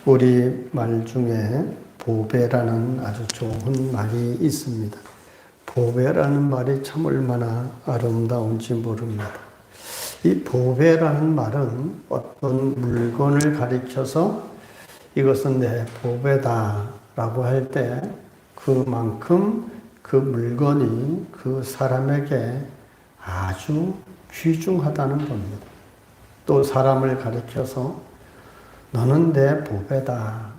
우리 말 중에 보배라는 아주 좋은 말이 있습니다. 보배라는 말이 참 얼마나 아름다운지 모릅니다. 이 보배라는 말은 어떤 물건을 가리켜서 이것은 내 보배다라고 할 때 그만큼 그 물건이 그 사람에게 아주 귀중하다는 겁니다. 또 사람을 가리켜서 너는 내 보배다.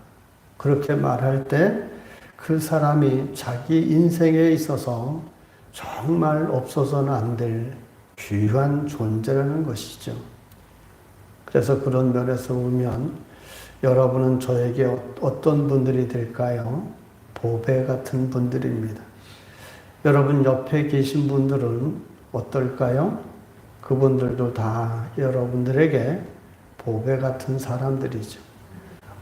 그렇게 말할 때 그 사람이 자기 인생에 있어서 정말 없어서는 안 될 귀한 존재라는 것이죠. 그래서 그런 면에서 보면 여러분은 저에게 어떤 분들이 될까요? 보배 같은 분들입니다. 여러분 옆에 계신 분들은 어떨까요? 그분들도 다 여러분들에게 보배 같은 사람들이죠.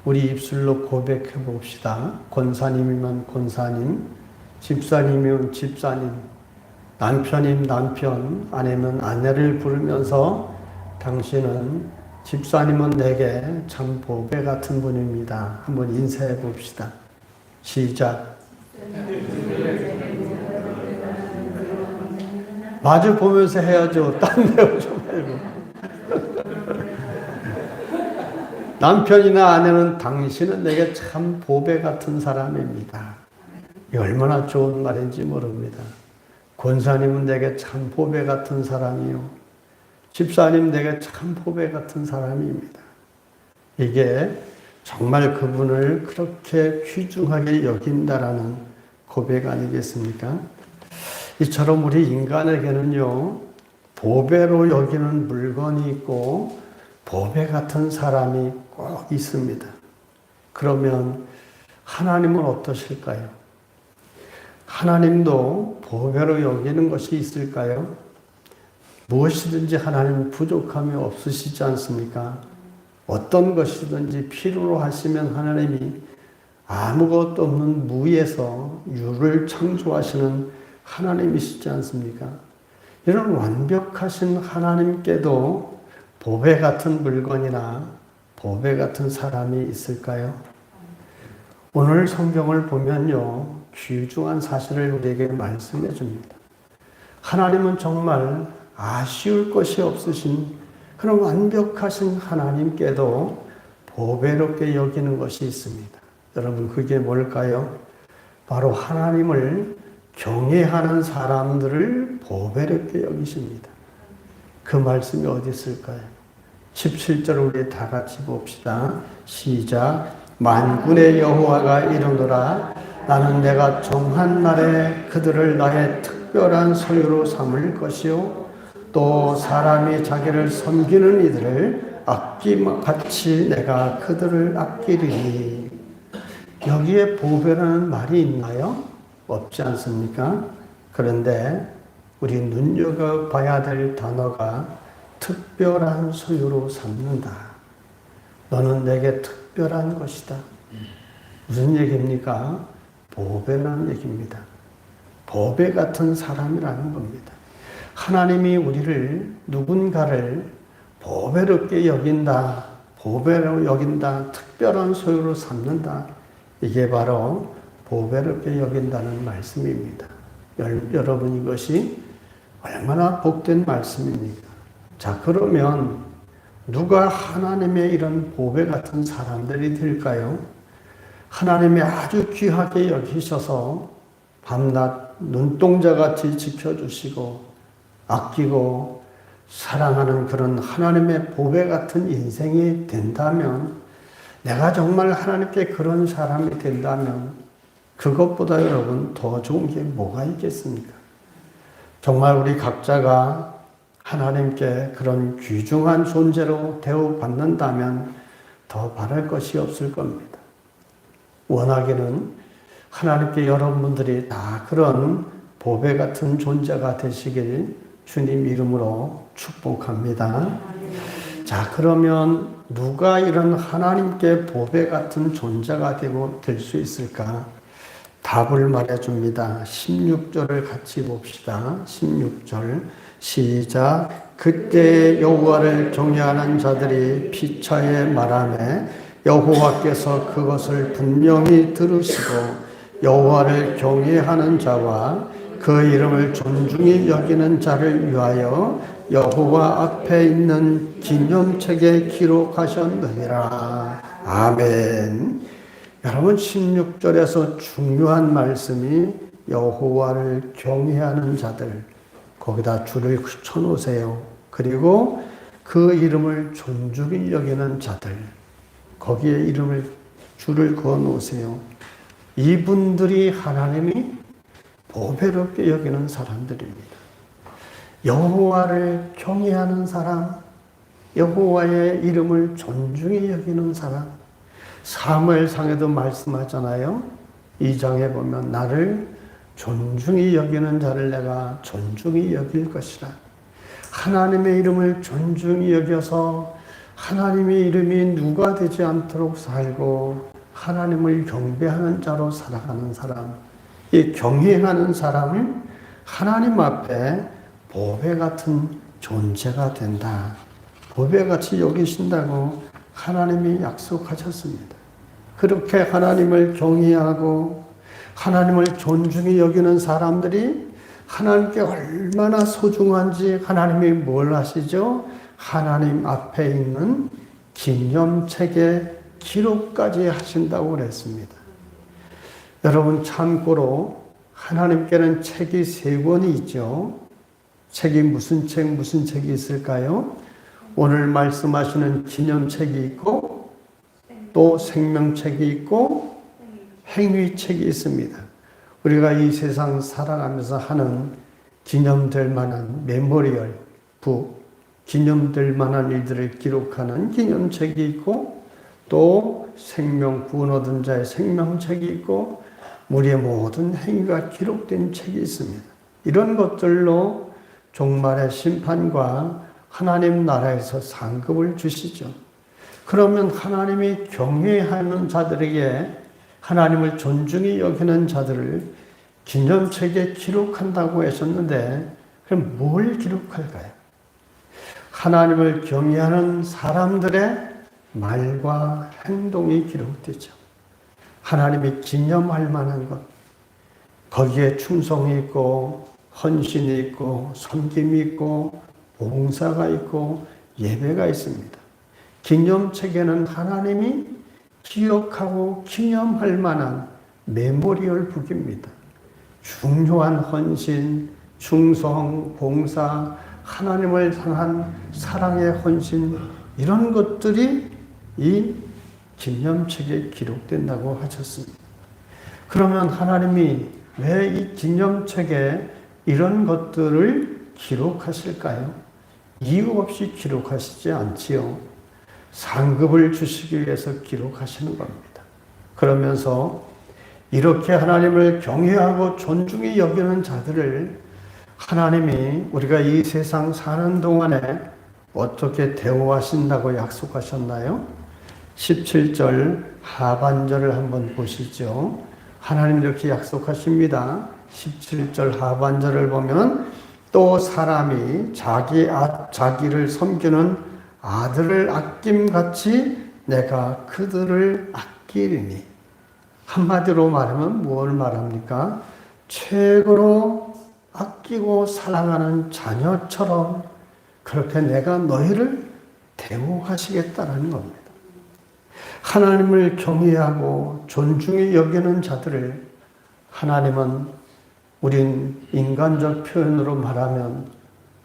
우리 입술로 고백해 봅시다. 권사님이면 권사님, 집사님이면 집사님, 남편이면 남편, 아내면 아내를 부르면서 당신은 집사님은 내게 참 보배 같은 분입니다. 한번 인사해 봅시다. 시작. 마주 보면서 해야죠. 딴 데 오지 말고. 남편이나 아내는 당신은 내게 참 보배 같은 사람입니다. 얼마나 좋은 말인지 모릅니다. 권사님은 내게 참 보배 같은 사람이요. 집사님 내게 참 보배 같은 사람입니다. 이게 정말 그분을 그렇게 귀중하게 여긴다라는 고백 아니겠습니까? 이처럼 우리 인간에게는요, 보배로 여기는 물건이 있고 보배 같은 사람이 꼭 있습니다. 그러면 하나님은 어떠실까요? 하나님도 보배로 여기는 것이 있을까요? 무엇이든지 하나님 부족함이 없으시지 않습니까? 어떤 것이든지 필요로 하시면 하나님이 아무것도 없는 무에서 유를 창조하시는 하나님이시지 않습니까? 이런 완벽하신 하나님께도 보배 같은 물건이나 보배 같은 사람이 있을까요? 오늘 성경을 보면요, 귀중한 사실을 우리에게 말씀해 줍니다. 하나님은 정말 아쉬울 것이 없으신 그런 완벽하신 하나님께도 보배롭게 여기는 것이 있습니다. 여러분, 그게 뭘까요? 바로 하나님을 경외하는 사람들을 보배롭게 여기십니다. 그 말씀이 어디 있을까요? 17절 우리 다 같이 봅시다. 시작. 만군의 여호와가 이르노라. 나는 내가 정한 날에 그들을 나의 특별한 소유로 삼을 것이요 또 사람이 자기를 섬기는 이들을 아낌같이 내가 그들을 아끼리니. 여기에 보배라는 말이 있나요? 없지 않습니까? 그런데 우리 눈여겨봐야 될 단어가 특별한 소유로 삼는다. 너는 내게 특별한 것이다. 무슨 얘기입니까? 보배라는 얘기입니다. 보배 같은 사람이라는 겁니다. 하나님이 우리를 누군가를 보배롭게 여긴다. 보배로 여긴다. 특별한 소유로 삼는다. 이게 바로 보배롭게 여긴다는 말씀입니다. 여러분, 이것이 얼마나 복된 말씀입니까? 자, 그러면 누가 하나님의 이런 보배 같은 사람들이 될까요? 하나님이 아주 귀하게 여기셔서 밤낮 눈동자같이 지켜주시고 아끼고 사랑하는 그런 하나님의 보배 같은 인생이 된다면, 내가 정말 하나님께 그런 사람이 된다면 그것보다 여러분 더 좋은 게 뭐가 있겠습니까? 정말 우리 각자가 하나님께 그런 귀중한 존재로 대우받는다면 더 바랄 것이 없을 겁니다. 원하기는 하나님께 여러분들이 다 그런 보배 같은 존재가 되시길 주님 이름으로 축복합니다. 자, 그러면 누가 이런 하나님께 보배 같은 존재가 될 수 있을까? 답을 말해줍니다. 16절을 같이 봅시다. 16절 시작. 그때 여호와를 경외하는 자들이 피차에 말하매 여호와께서 그것을 분명히 들으시고 여호와를 경외하는 자와 그 이름을 존중히 여기는 자를 위하여 여호와 앞에 있는 기념책에 기록하셨느니라. 아멘. 여러분 16절에서 중요한 말씀이 여호와를 경외하는 자들, 거기다 줄을 쳐놓으세요. 그리고 그 이름을 존중히 여기는 자들, 거기에 줄을 그어 놓으세요. 이분들이 하나님이 보배롭게 여기는 사람들입니다. 여호와를 경외하는 사람, 여호와의 이름을 존중히 여기는 사람. 사무엘상에도 말씀하잖아요. 2장에 보면 나를 존중히 여기는 자를 내가 존중히 여길 것이라. 하나님의 이름을 존중히 여겨서 하나님의 이름이 누가 되지 않도록 살고 하나님을 경배하는 자로 살아가는 사람, 이 경외하는 사람은 하나님 앞에 보배 같은 존재가 된다. 보배같이 여기신다고 하나님이 약속하셨습니다. 그렇게 하나님을 경외하고 하나님을 존중히 여기는 사람들이 하나님께 얼마나 소중한지 하나님이 뭘 하시죠? 하나님 앞에 있는 기념책에 기록까지 하신다고 그랬습니다. 여러분 참고로 하나님께는 책이 3권이 있죠. 책이 무슨 책이 있을까요? 오늘 말씀하시는 기념책이 있고 또 생명책이 있고 행위책이 있습니다. 우리가 이 세상 살아가면서 하는 기념될 만한 메모리얼 북, 기념될 만한 일들을 기록하는 기념책이 있고 또 생명 구원 얻은 자의 생명책이 있고 우리의 모든 행위가 기록된 책이 있습니다. 이런 것들로 종말의 심판과 하나님 나라에서 상급을 주시죠. 그러면 하나님이 경외하는 자들에게 하나님을 존중히 여기는 자들을 기념책에 기록한다고 하셨는데 그럼 뭘 기록할까요? 하나님을 경외하는 사람들의 말과 행동이 기록되죠. 하나님이 기념할 만한 것, 거기에 충성이 있고 헌신이 있고 섬김이 있고 봉사가 있고 예배가 있습니다. 기념책에는 하나님이 기억하고 기념할 만한 메모리얼 북입니다. 중요한 헌신, 충성, 봉사, 하나님을 향한 사랑의 헌신 이런 것들이 이 기념책에 기록된다고 하셨습니다. 그러면 하나님이 왜 이 기념책에 이런 것들을 기록하실까요? 이유 없이 기록하시지 않지요. 상급을 주시기 위해서 기록하시는 겁니다. 그러면서 이렇게 하나님을 경외하고 존중히 여기는 자들을 하나님이 우리가 이 세상 사는 동안에 어떻게 대우하신다고 약속하셨나요? 17절 하반절을 한번 보시죠. 하나님 이렇게 약속하십니다. 17절 하반절을 보면 또 사람이 자기를 섬기는 아들을 아낌같이 내가 그들을 아끼리니. 한마디로 말하면 뭘 말합니까? 최고로 아끼고 사랑하는 자녀처럼 그렇게 내가 너희를 대우하시겠다는 겁니다. 하나님을 경외하고 존중히 여기는 자들을 하나님은 우린 인간적 표현으로 말하면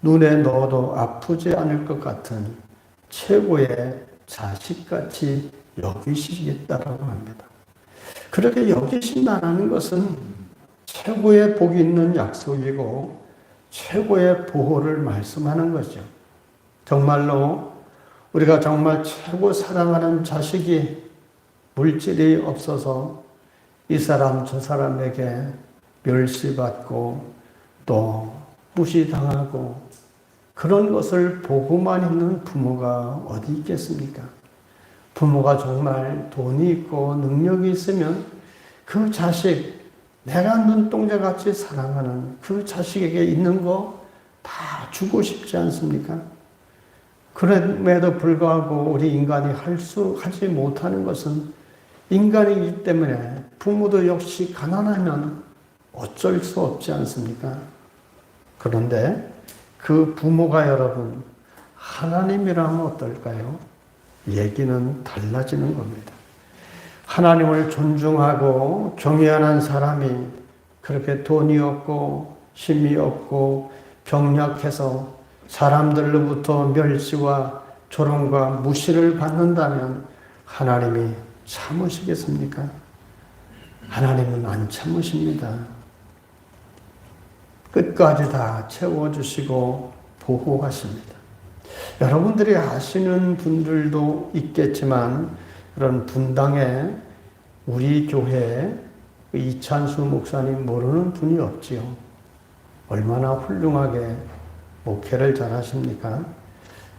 눈에 넣어도 아프지 않을 것 같은 최고의 자식같이 여기시겠다라고 합니다. 그렇게 여기신다는 것은 최고의 복이 있는 약속이고 최고의 보호를 말씀하는 거죠. 정말로 우리가 정말 최고 사랑하는 자식이 물질이 없어서 이 사람 저 사람에게 멸시받고 또 무시당하고 그런 것을 보고만 있는 부모가 어디 있겠습니까? 부모가 정말 돈이 있고 능력이 있으면 그 자식, 내가 눈동자같이 사랑하는 그 자식에게 있는 거 다 주고 싶지 않습니까? 그럼에도 불구하고 우리 인간이 하지 못하는 것은 인간이기 때문에 부모도 역시 가난하면 어쩔 수 없지 않습니까? 그런데 그 부모가 여러분 하나님이라면 어떨까요? 얘기는 달라지는 겁니다. 하나님을 존중하고 경외하는 사람이 그렇게 돈이 없고 힘이 없고 병약해서 사람들로부터 멸시와 조롱과 무시를 받는다면 하나님이 참으시겠습니까? 하나님은 안 참으십니다. 끝까지 다 채워주시고 보호하십니다. 여러분들이 아시는 분들도 있겠지만 그런 분당에 우리 교회에 이찬수 목사님 모르는 분이 없지요. 얼마나 훌륭하게 목회를 잘하십니까?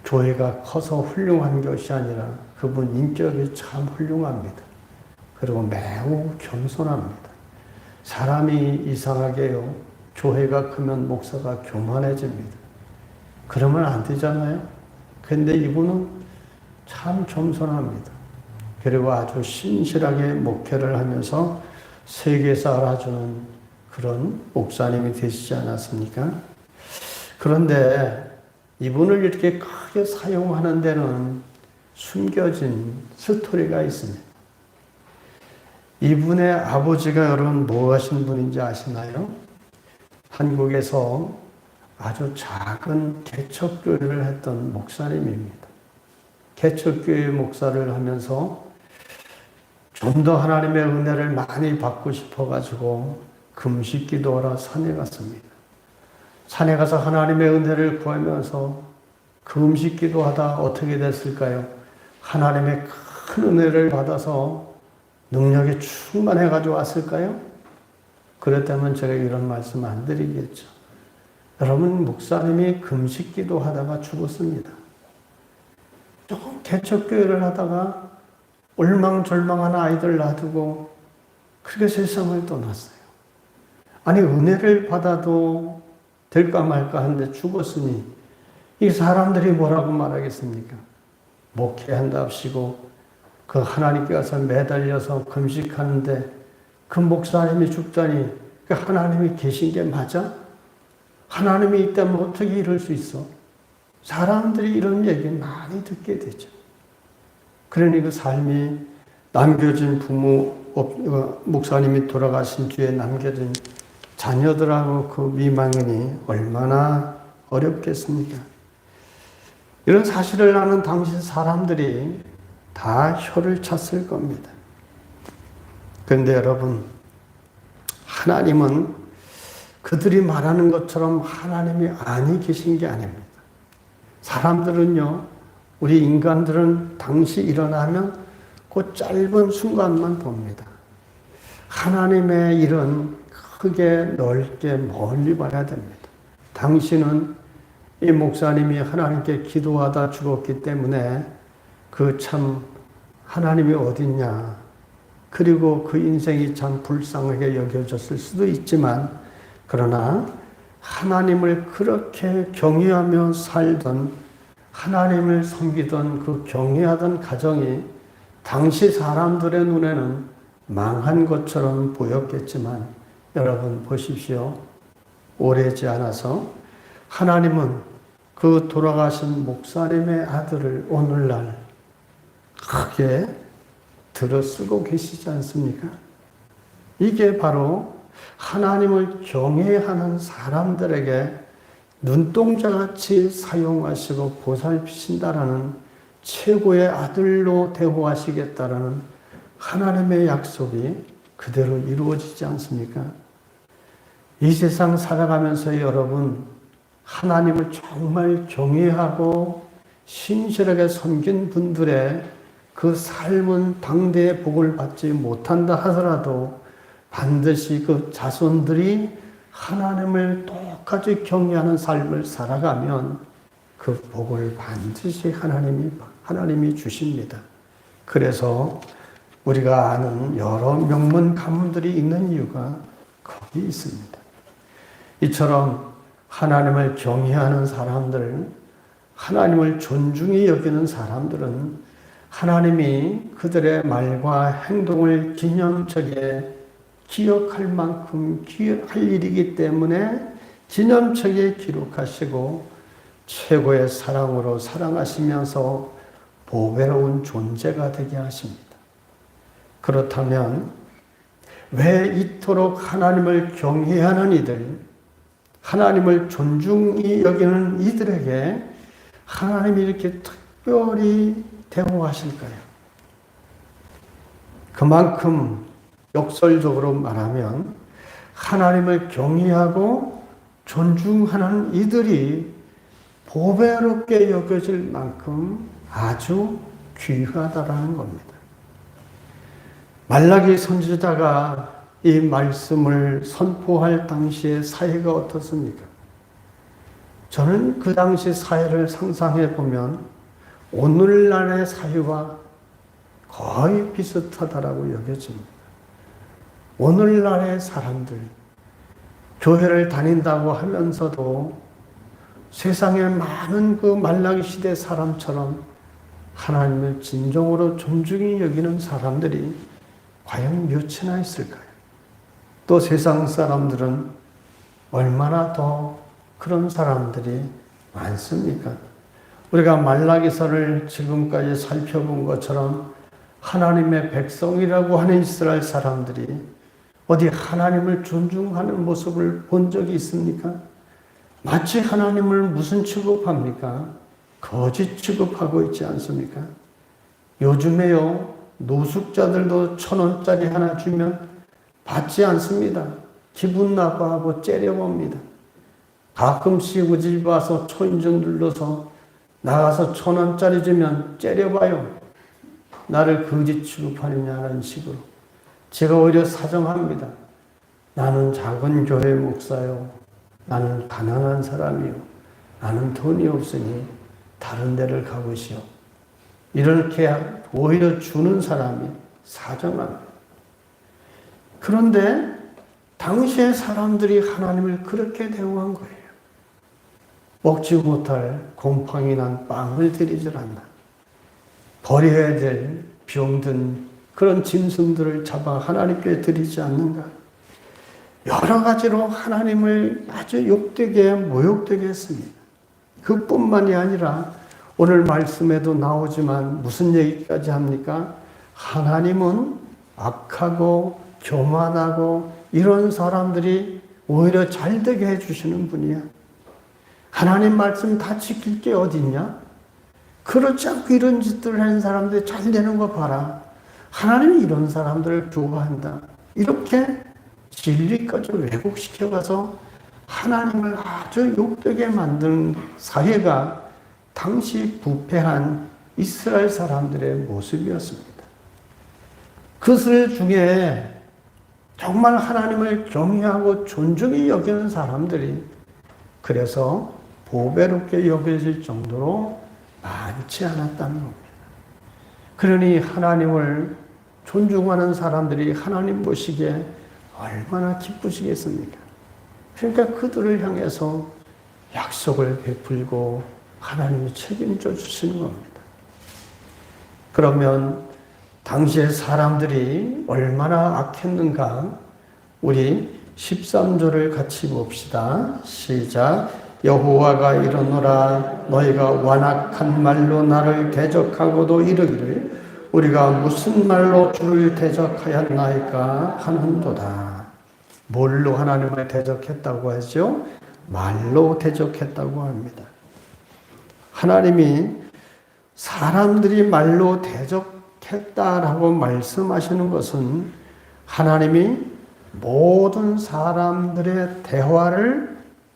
교회가 커서 훌륭한 것이 아니라 그분 인격이 참 훌륭합니다. 그리고 매우 겸손합니다. 사람이 이상하게요. 교회가 크면 목사가 교만해집니다. 그러면 안 되잖아요. 근데 이분은 참 겸손합니다. 그리고 아주 신실하게 목회를 하면서 세계에서 알아주는 그런 목사님이 되시지 않았습니까? 그런데 이분을 이렇게 크게 사용하는 데는 숨겨진 스토리가 있습니다. 이분의 아버지가 여러분 뭐 하신 분인지 아시나요? 한국에서 아주 작은 개척교회를 했던 목사님입니다. 개척교회 목사를 하면서 좀 더 하나님의 은혜를 많이 받고 싶어가지고 금식 기도하러 산에 갔습니다. 산에 가서 하나님의 은혜를 구하면서 금식 기도하다 어떻게 됐을까요? 하나님의 큰 은혜를 받아서 능력이 충만해가지고 왔을까요? 그랬다면 제가 이런 말씀 안 드리겠죠. 여러분, 목사님이 금식 기도하다가 죽었습니다. 조금 개척교회를 하다가 올망졸망한 아이들 놔두고 그렇게 세상을 떠났어요. 아니, 은혜를 받아도 될까 말까 하는데 죽었으니 이 사람들이 뭐라고 말하겠습니까? 목회한답시고 그 하나님께 가서 매달려서 금식하는데 그 목사님이 죽자니 그 하나님이 계신 게 맞아? 하나님이 있다면 어떻게 이럴 수 있어? 사람들이 이런 얘기 많이 듣게 되죠. 그러니 그 삶이 남겨진 부모, 목사님이 돌아가신 뒤에 남겨진 자녀들하고 그 미망인이 얼마나 어렵겠습니까? 이런 사실을 아는 당시 사람들이 다 혀를 찼을 겁니다. 그런데 여러분, 하나님은 그들이 말하는 것처럼 하나님이 아니 계신 게 아닙니다. 사람들은요, 우리 인간들은 당시 일어나면 그 짧은 순간만 봅니다. 하나님의 일은 크게 넓게 멀리 봐야 됩니다. 당신은 이 목사님이 하나님께 기도하다 죽었기 때문에 그 참 하나님이 어딨냐, 그리고 그 인생이 참 불쌍하게 여겨졌을 수도 있지만, 그러나 하나님을 그렇게 경외하며 살던, 하나님을 섬기던 그 경외하던 가정이 당시 사람들의 눈에는 망한 것처럼 보였겠지만, 여러분 보십시오. 오래지 않아서 하나님은 그 돌아가신 목사님의 아들을 오늘날 크게 들어쓰고 계시지 않습니까? 이게 바로 하나님을 경외하는 사람들에게 눈동자같이 사용하시고 보살피신다라는 최고의 아들로 대우하시겠다라는 하나님의 약속이 그대로 이루어지지 않습니까? 이 세상 살아가면서 여러분, 하나님을 정말 경외하고 신실하게 섬긴 분들의 그 삶은 당대의 복을 받지 못한다 하더라도 반드시 그 자손들이 하나님을 똑같이 경외하는 삶을 살아가면 그 복을 반드시 하나님이 주십니다. 그래서 우리가 아는 여러 명문 가문들이 있는 이유가 거기 있습니다. 이처럼 하나님을 경외하는 사람들, 하나님을 존중히 여기는 사람들은 하나님이 그들의 말과 행동을 기념적에 기억할 만큼 기억할 일이기 때문에 기념적에 기록하시고 최고의 사랑으로 사랑하시면서 보배로운 존재가 되게 하십니다. 그렇다면 왜 이토록 하나님을 경외하는 이들, 하나님을 존중히 여기는 이들에게 하나님이 이렇게 특별히 대우하실까요? 그만큼 역설적으로 말하면 하나님을 경외하고 존중하는 이들이 보배롭게 여겨질 만큼 아주 귀하다라는 겁니다. 말라기 선지자가 이 말씀을 선포할 당시의 사회가 어떻습니까? 저는 그 당시 사회를 상상해 보면 오늘날의 사회와 거의 비슷하다라고 여겨집니다. 오늘날의 사람들, 교회를 다닌다고 하면서도 세상에 많은 그 말라기 시대 사람처럼 하나님을 진정으로 존중히 여기는 사람들이 과연 몇이나 있을까요? 또 세상 사람들은 얼마나 더 그런 사람들이 많습니까? 우리가 말라기서를 지금까지 살펴본 것처럼 하나님의 백성이라고 하는 이스라엘 사람들이 어디 하나님을 존중하는 모습을 본 적이 있습니까? 마치 하나님을 무슨 취급합니까? 거짓 취급하고 있지 않습니까? 요즘에요, 노숙자들도 1,000원짜리 하나 주면 받지 않습니다. 기분 나빠하고 째려봅니다. 가끔씩 우리 집 와서 초인종 눌러서 나가서 1,000원짜리 주면 째려봐요. 나를 거짓 취급하느냐는 식으로. 제가 오히려 사정합니다. 나는 작은 교회 목사요. 나는 가난한 사람이요. 나는 돈이 없으니 다른 데를 가보시오. 이렇게 오히려 주는 사람이 사정합니다. 그런데 당시의 사람들이 하나님을 그렇게 대우한 거예요. 먹지 못할 곰팡이 난 빵을 드리질 않나. 버려야 될 병든 그런 짐승들을 잡아 하나님께 드리지 않는가. 여러 가지로 하나님을 아주 욕되게 모욕되게 했습니다. 그뿐만이 아니라 오늘 말씀에도 나오지만 무슨 얘기까지 합니까? 하나님은 악하고 교만하고 이런 사람들이 오히려 잘 되게 해주시는 분이야. 하나님 말씀 다 지킬 게 어딨냐? 그렇지 않고 이런 짓들을 하는 사람들이 잘 되는 거 봐라. 하나님이 이런 사람들을 좋아한다. 이렇게 진리까지 왜곡시켜가서 하나님을 아주 욕되게 만든 사회가 당시 부패한 이스라엘 사람들의 모습이었습니다. 그들 중에 정말 하나님을 경외하고 존중히 여기는 사람들이 그래서 보배롭게 여겨질 정도로 많지 않았다는 겁니다. 그러니 하나님을 존중하는 사람들이 하나님 보시기에 얼마나 기쁘시겠습니까? 그러니까 그들을 향해서 약속을 베풀고 하나님이 책임져 주시는 겁니다. 그러면 당시의 사람들이 얼마나 악했는가? 우리 13절을 같이 봅시다. 시작. 여호와가 이르노라 너희가 완악한 말로 나를 대적하고도 이르기를 우리가 무슨 말로 주를 대적하였나이까 하는도다. 뭘로 하나님을 대적했다고 하죠? 말로 대적했다고 합니다. 하나님이 사람들이 말로 대적했다라고 말씀하시는 것은 하나님이 모든 사람들의 대화를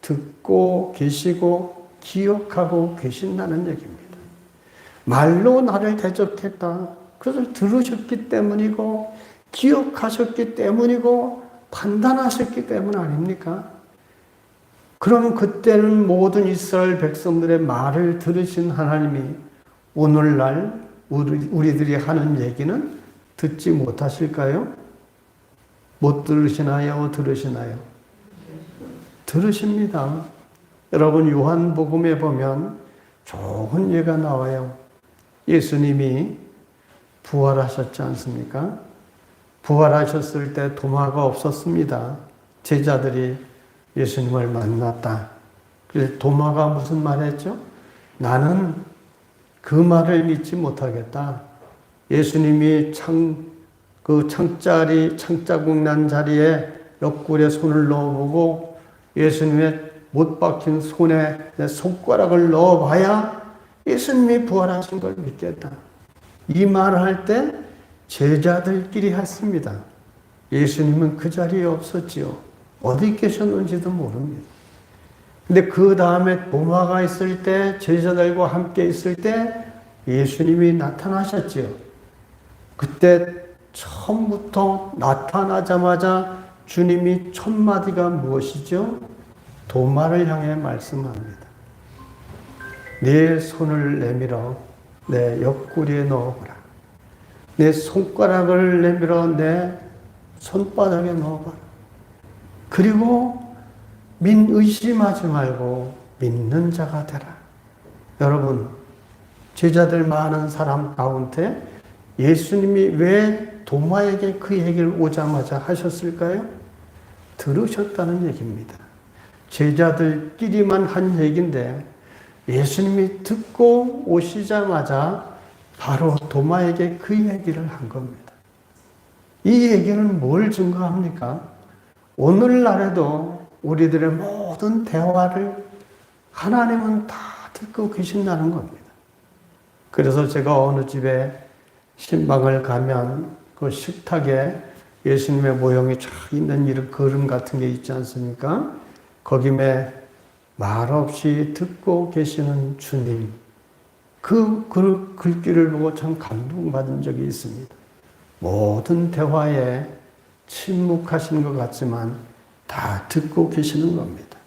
듣고 계시고 기억하고 계신다는 얘기입니다. 말로 나를 대적했다. 그것을 들으셨기 때문이고 기억하셨기 때문이고 판단하셨기 때문 아닙니까? 그러면 그때는 모든 이스라엘 백성들의 말을 들으신 하나님이 오늘날 우리들이 하는 얘기는 듣지 못하실까요? 못 들으시나요? 들으시나요? 들으십니다. 여러분 요한복음에 보면 좋은 예가 나와요. 예수님이 부활하셨지 않습니까? 부활하셨을 때 도마가 없었습니다. 제자들이 예수님을 만났다. 그래서 도마가 무슨 말했죠? 나는 그 말을 믿지 못하겠다. 예수님이 창자국 난 자리에 옆구리에 손을 넣어보고 예수님의 못 박힌 손에 내 손가락을 넣어봐야 예수님이 부활하신 걸 믿겠다. 이 말을 할 때 제자들끼리 했습니다. 예수님은 그 자리에 없었지요. 어디 계셨는지도 모릅니다. 근데 그 다음에 도마가 있을 때, 제자들과 함께 있을 때 예수님이 나타나셨지요. 그때 처음부터 나타나자마자 주님이 첫 마디가 무엇이죠? 도마를 향해 말씀합니다. 네 손을 내밀어 내 옆구리에 넣어보라. 내 손가락을 내밀어 내 손바닥에 넣어봐라. 그리고 의심하지 말고 믿는 자가 되라. 여러분, 제자들 많은 사람 가운데 예수님이 왜 도마에게 그 얘기를 오자마자 하셨을까요? 들으셨다는 얘기입니다. 제자들끼리만 한 얘기인데 예수님이 듣고 오시자마자 바로 도마에게 그 얘기를 한 겁니다. 이 얘기는 뭘 증거합니까? 오늘날에도 우리들의 모든 대화를 하나님은 다 듣고 계신다는 겁니다. 그래서 제가 어느 집에 신방을 가면 그 식탁에 예수님의 모형이 쫙 있는 이런 그림 같은 게 있지 않습니까? 거기에 말없이 듣고 계시는 주님, 그 글귀를 보고 참 감동받은 적이 있습니다. 모든 대화에 침묵하신 것 같지만 다 듣고 계시는 겁니다.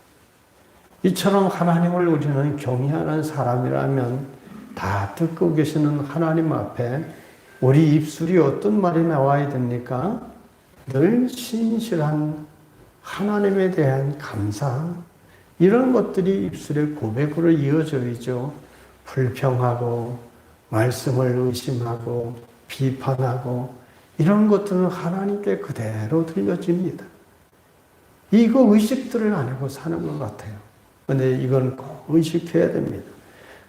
이처럼 하나님을 우리는 경외하는 사람이라면 다 듣고 계시는 하나님 앞에 우리 입술이 어떤 말이 나와야 됩니까? 늘 신실한 하나님에 대한 감사, 이런 것들이 입술의 고백으로 이어져야죠. 불평하고 말씀을 의심하고 비판하고 이런 것들은 하나님께 그대로 들려집니다. 이거 의식들을 안 하고 사는 것 같아요. 그런데 이건 꼭 의식해야 됩니다.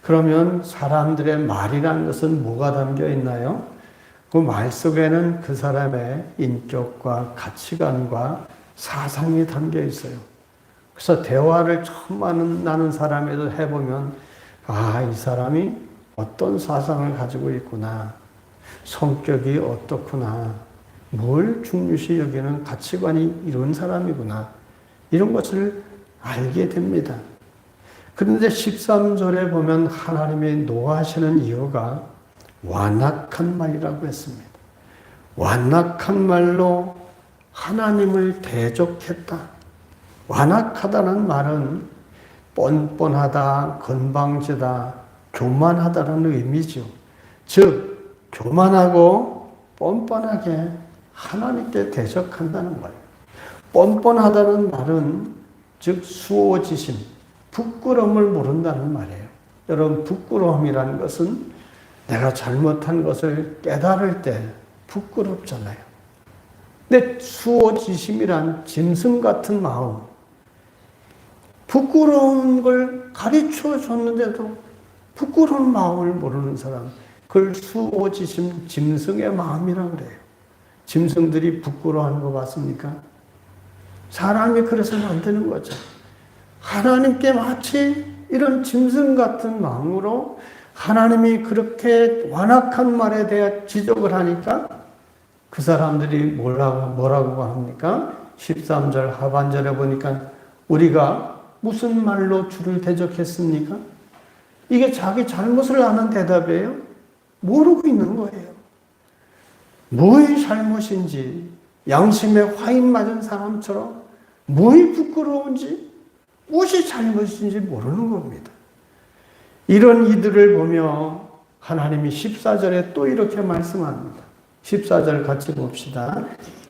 그러면 사람들의 말이라는 것은 뭐가 담겨 있나요? 그 말 속에는 그 사람의 인격과 가치관과 사상이 담겨 있어요. 그래서 대화를 처음 만나는 사람에도 해보면 이 사람이 어떤 사상을 가지고 있구나. 성격이 어떻구나. 뭘 중요시 여기는 가치관이 이런 사람이구나. 이런 것을 알게 됩니다. 그런데 13절에 보면 하나님이 노하시는 이유가 완악한 말이라고 했습니다. 완악한 말로 하나님을 대적했다. 완악하다는 말은 뻔뻔하다, 건방지다, 교만하다는 의미죠. 즉, 교만하고 뻔뻔하게 하나님께 대적한다는 말이에요. 뻔뻔하다는 말은 즉 수오지심, 부끄러움을 모른다는 말이에요. 여러분, 부끄러움이라는 것은 내가 잘못한 것을 깨달을 때 부끄럽잖아요. 근데 수오지심이란 짐승 같은 마음, 부끄러운 걸 가르쳐 줬는데도 부끄러운 마음을 모르는 사람, 그걸 수오지심, 짐승의 마음이라고 그래요. 짐승들이 부끄러워하는 거 봤습니까? 사람이 그래서는 안 되는 거죠. 하나님께 마치 이런 짐승 같은 마음으로 하나님이 그렇게 완악한 말에 대해 지적을 하니까 그 사람들이 뭐라고 합니까? 13절 하반절에 보니까 우리가 무슨 말로 주를 대적했습니까? 이게 자기 잘못을 아는 대답이에요. 모르고 있는 거예요. 뭐의 잘못인지, 양심에 화인 맞은 사람처럼 뭐의 부끄러운지, 무엇이 잘못인지 모르는 겁니다. 이런 이들을 보며 하나님이 14절에 또 이렇게 말씀합니다. 14절 같이 봅시다.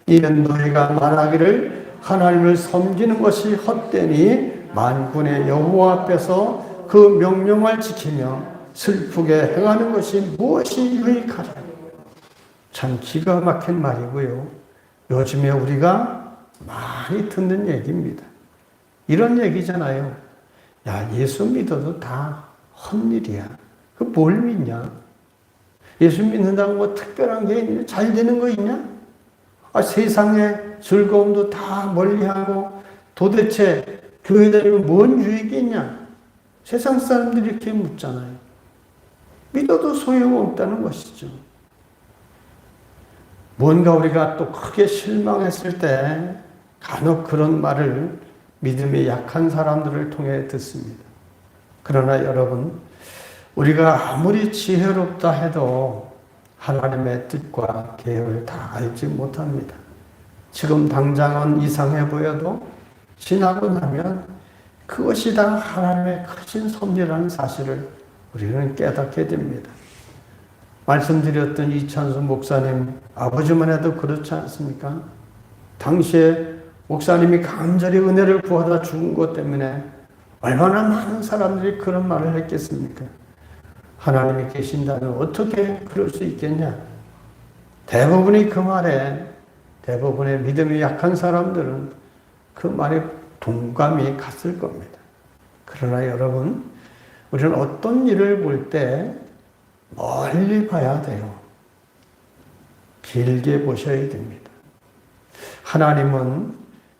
이는 너희가 말하기를 하나님을 섬기는 것이 헛되니 만군의 여호와 앞에서 그 명령을 지키며 슬프게 행하는 것이 무엇이 유익하랴. 참 기가 막힌 말이고요. 요즘에 우리가 많이 듣는 얘기입니다. 이런 얘기잖아요. 야, 예수 믿어도 다 헛일이야. 그 뭘 믿냐? 예수 믿는다고 뭐 특별한 게 있냐? 잘 되는 거 있냐? 아, 세상의 즐거움도 다 멀리하고 도대체 교회 다니면 뭔 유익이 있냐? 세상 사람들이 이렇게 묻잖아요. 믿어도 소용없다는 것이죠. 뭔가 우리가 또 크게 실망했을 때 간혹 그런 말을 믿음이 약한 사람들을 통해 듣습니다. 그러나 여러분, 우리가 아무리 지혜롭다 해도 하나님의 뜻과 계획을 다 알지 못합니다. 지금 당장은 이상해 보여도 지나고 나면 그것이 다 하나님의 크신 섭리라는 사실을 우리는 깨닫게 됩니다. 말씀드렸던 이찬수 목사님 아버지만 해도 그렇지 않습니까? 당시에 목사님이 간절히 은혜를 구하다 죽은 것 때문에 얼마나 많은 사람들이 그런 말을 했겠습니까? 하나님이 계신다면 어떻게 그럴 수 있겠냐? 대부분이 그 말에, 대부분의 믿음이 약한 사람들은 그 말에 동감이 갔을 겁니다. 그러나 여러분, 우리는 어떤 일을 볼 때 멀리 봐야 돼요. 길게 보셔야 됩니다. 하나님은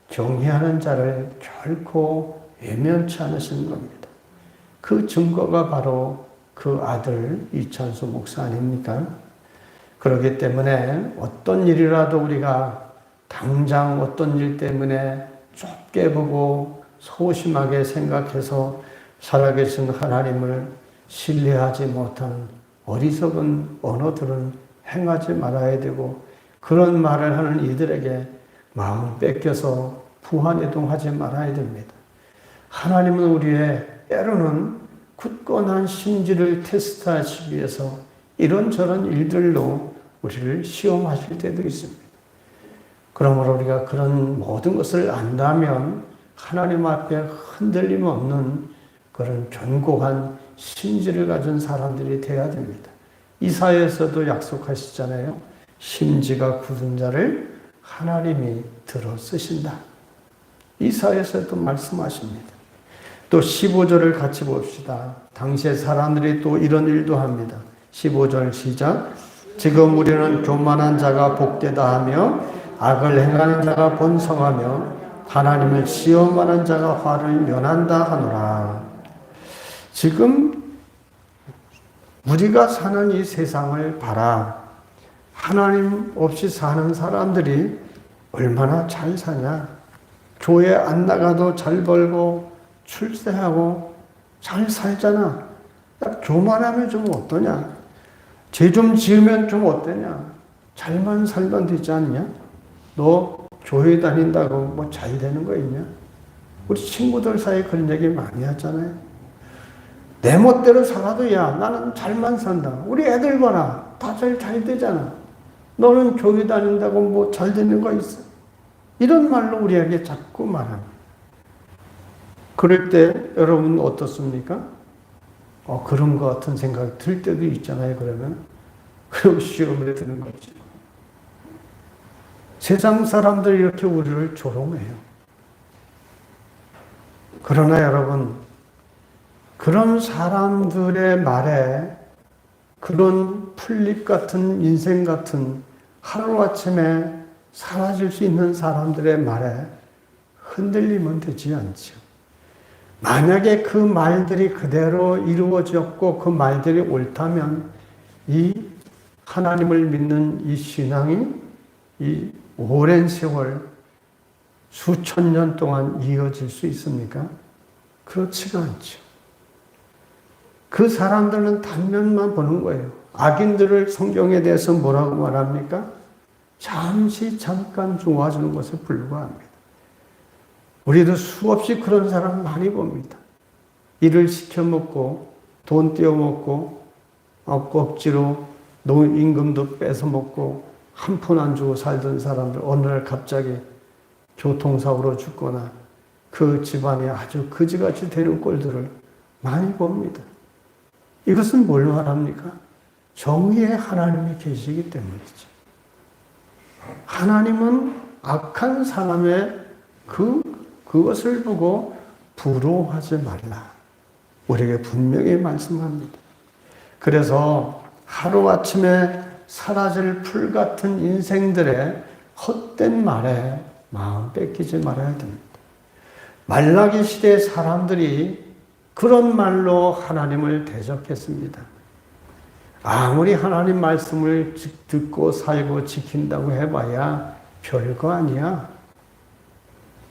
경외하는 자를 결코 외면치 않으시는 겁니다. 그 증거가 바로 그 아들 이찬수 목사 아닙니까? 그렇기 때문에 어떤 일이라도 우리가 당장 어떤 일 때문에 좁게 보고 소심하게 생각해서 살아계신 하나님을 신뢰하지 못한 어리석은 언어들은 행하지 말아야 되고, 그런 말을 하는 이들에게 마음 뺏겨서 부안해동하지 말아야 됩니다. 하나님은 우리의 때로는 굳건한 심지를 테스트하시기 위해서 이런저런 일들로 우리를 시험하실 때도 있습니다. 그러므로 우리가 그런 모든 것을 안다면 하나님 앞에 흔들림 없는 그런 견고한 심지를 가진 사람들이 되어야 됩니다. 이사야에서도 약속하시잖아요. 심지가 굳은 자를 하나님이 들어 쓰신다. 이사야에서도 말씀하십니다. 또 15절을 같이 봅시다. 당시에 사람들이 또 이런 일도 합니다. 15절 시작. 지금 우리는 교만한 자가 복되다 하며 악을 행하는 자가 번성하며 하나님을 시험하는 자가 화를 면한다 하노라. 지금 우리가 사는 이 세상을 봐라. 하나님 없이 사는 사람들이 얼마나 잘 사냐. 교회 안 나가도 잘 벌고 출세하고 잘 살잖아. 교만하면 좀 어떠냐? 죄 좀 지으면 좀 어떠냐? 잘만 살면 되지 않냐? 너 교회 다닌다고 뭐 잘 되는 거 있냐? 우리 친구들 사이에 그런 얘기 많이 하잖아요. 내 멋대로 살아도 야, 나는 잘만 산다. 우리 애들 봐라. 다들 잘 되잖아. 너는 교회 다닌다고 뭐 잘 되는 거 있어? 이런 말로 우리에게 자꾸 말합니다. 그럴 때 여러분 어떻습니까? 그런 것 같은 생각이 들 때도 있잖아요. 그리고 시험을 드는 거죠. 세상 사람들이 이렇게 우리를 조롱해요. 그러나 여러분, 그런 사람들의 말에, 그런 풀잎 같은 인생 같은 하루아침에 사라질 수 있는 사람들의 말에 흔들리면 되지 않죠. 만약에 그 말들이 그대로 이루어졌고 그 말들이 옳다면 이 하나님을 믿는 이 신앙이 이 오랜 세월 수천 년 동안 이어질 수 있습니까? 그렇지가 않죠. 그 사람들은 단면만 보는 거예요. 악인들을 성경에 대해서 뭐라고 말합니까? 잠깐 좋아지는 것에 불과합니다. 우리도 수없이 그런 사람 많이 봅니다. 일을 시켜먹고 돈 떼어먹고 억지로 임금도 뺏어먹고 한 푼 안 주고 살던 사람들 어느 날 갑자기 교통사고로 죽거나 그 집안이 아주 거지같이 되는 꼴들을 많이 봅니다. 이것은 뭘 말합니까? 정의의 하나님이 계시기 때문이죠. 하나님은 악한 사람의 그것을 보고 부러워하지 말라. 우리에게 분명히 말씀합니다. 그래서 하루아침에 사라질 풀 같은 인생들의 헛된 말에 마음 뺏기지 말아야 됩니다. 말라기 시대의 사람들이 그런 말로 하나님을 대적했습니다. 아무리 하나님 말씀을 듣고 살고 지킨다고 해봐야 별거 아니야.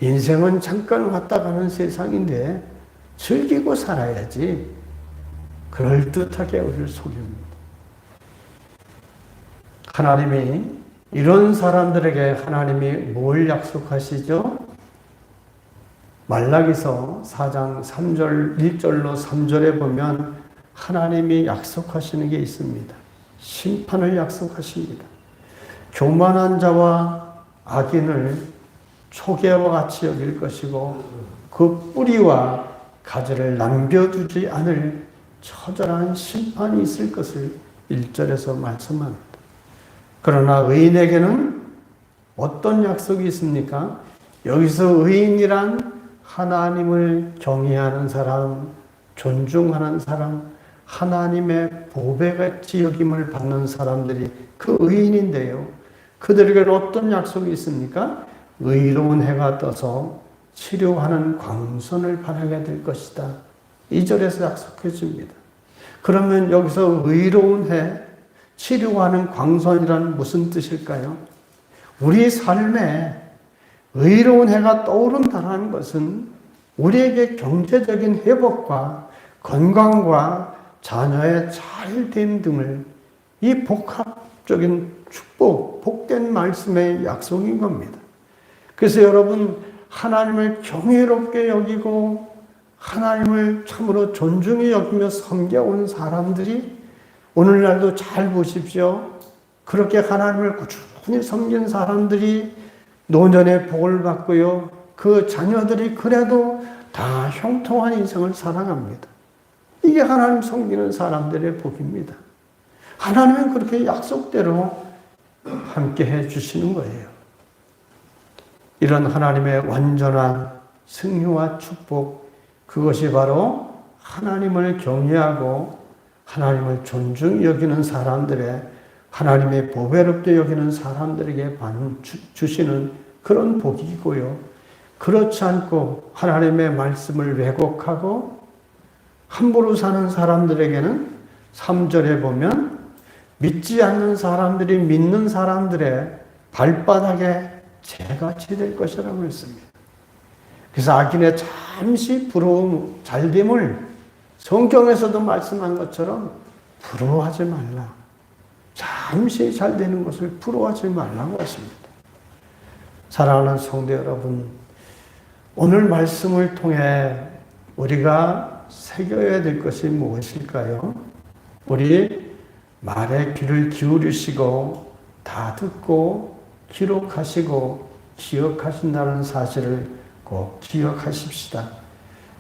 인생은 잠깐 왔다 가는 세상인데 즐기고 살아야지. 그럴듯하게 우리를 속입니다. 하나님이 이런 사람들에게 하나님이 뭘 약속하시죠? 말라기서 4장 3절, 1절로 3절에 보면 하나님이 약속하시는 게 있습니다. 심판을 약속하십니다. 교만한 자와 악인을 초계와 같이 여길 것이고 그 뿌리와 가지를 남겨두지 않을 처절한 심판이 있을 것을 1절에서 말씀합니다. 그러나 의인에게는 어떤 약속이 있습니까? 여기서 의인이란 하나님을 경외하는 사람, 존중하는 사람, 하나님의 보배같이 여김을 받는 사람들이 그 의인인데요. 그들에게는 어떤 약속이 있습니까? 의로운 해가 떠서 치료하는 광선을 발하게 될 것이다. 2절에서 약속해 줍니다. 그러면 여기서 의로운 해, 치료하는 광선이란 무슨 뜻일까요? 우리 삶에 의로운 해가 떠오른다는 것은 우리에게 경제적인 회복과 건강과 자녀의 잘됨 등을 이 복합적인 축복, 복된 말씀의 약속인 겁니다. 그래서 여러분, 하나님을 경외롭게 여기고 하나님을 참으로 존중히 여기며 섬겨온 사람들이 오늘날도 잘 보십시오. 그렇게 하나님을 꾸준히 섬긴 사람들이 노년의 복을 받고요. 그 자녀들이 그래도 다 형통한 인생을 살아갑니다. 이게 하나님 섬기는 사람들의 복입니다. 하나님은 그렇게 약속대로 함께 해 주시는 거예요. 이런 하나님의 완전한 승리와 축복, 그것이 바로 하나님을 경외하고 하나님을 존중히 여기는 사람들의, 하나님의 보배롭게 여기는 사람들에게 주시는 그런 복이고요. 그렇지 않고 하나님의 말씀을 왜곡하고 함부로 사는 사람들에게는 3절에 보면 믿지 않는 사람들이 믿는 사람들의 발바닥에 재같이 될 것이라고 했습니다. 그래서 악인의 잠시 부러움, 잘됨을 성경에서도 말씀한 것처럼 부러워하지 말라. 잠시 잘 되는 것을 부러워하지 말라고 하십니다. 사랑하는 성도 여러분, 오늘 말씀을 통해 우리가 새겨야 될 것이 무엇일까요? 우리 말에 귀를 기울이시고 다 듣고 기록하시고 기억하신다는 사실을 꼭 기억하십시다.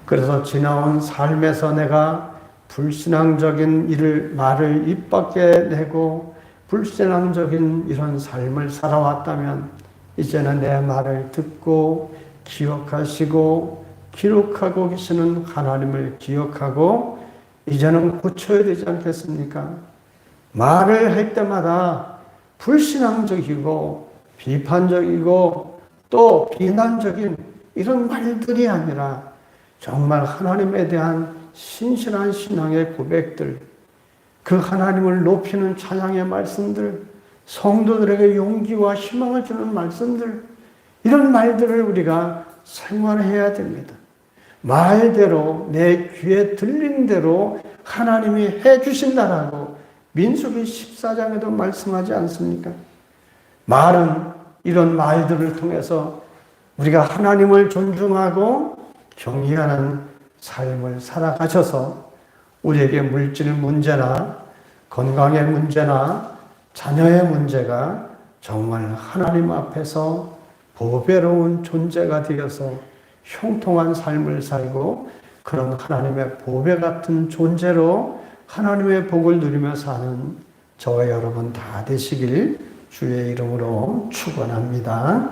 그래서 지나온 삶에서 내가 불신앙적인 말을 입 밖에 내고 불신앙적인 이런 삶을 살아왔다면 이제는 내 말을 듣고 기억하시고 기록하고 계시는 하나님을 기억하고 이제는 고쳐야 되지 않겠습니까? 말을 할 때마다 불신앙적이고 비판적이고 또 비난적인 이런 말들이 아니라 정말 하나님에 대한 신실한 신앙의 고백들, 그 하나님을 높이는 찬양의 말씀들, 성도들에게 용기와 희망을 주는 말씀들, 이런 말들을 우리가 생활해야 됩니다. 말대로 내 귀에 들린 대로 하나님이 해주신다라고 민수기 14장에도 말씀하지 않습니까? 말은 이런 말들을 통해서 우리가 하나님을 존중하고 경외하는 삶을 살아가셔서 우리에게 물질 문제나 건강의 문제나 자녀의 문제가 정말 하나님 앞에서 보배로운 존재가 되어서 형통한 삶을 살고 그런 하나님의 보배 같은 존재로 하나님의 복을 누리며 사는 저와 여러분 다 되시길 주의 이름으로 축원합니다.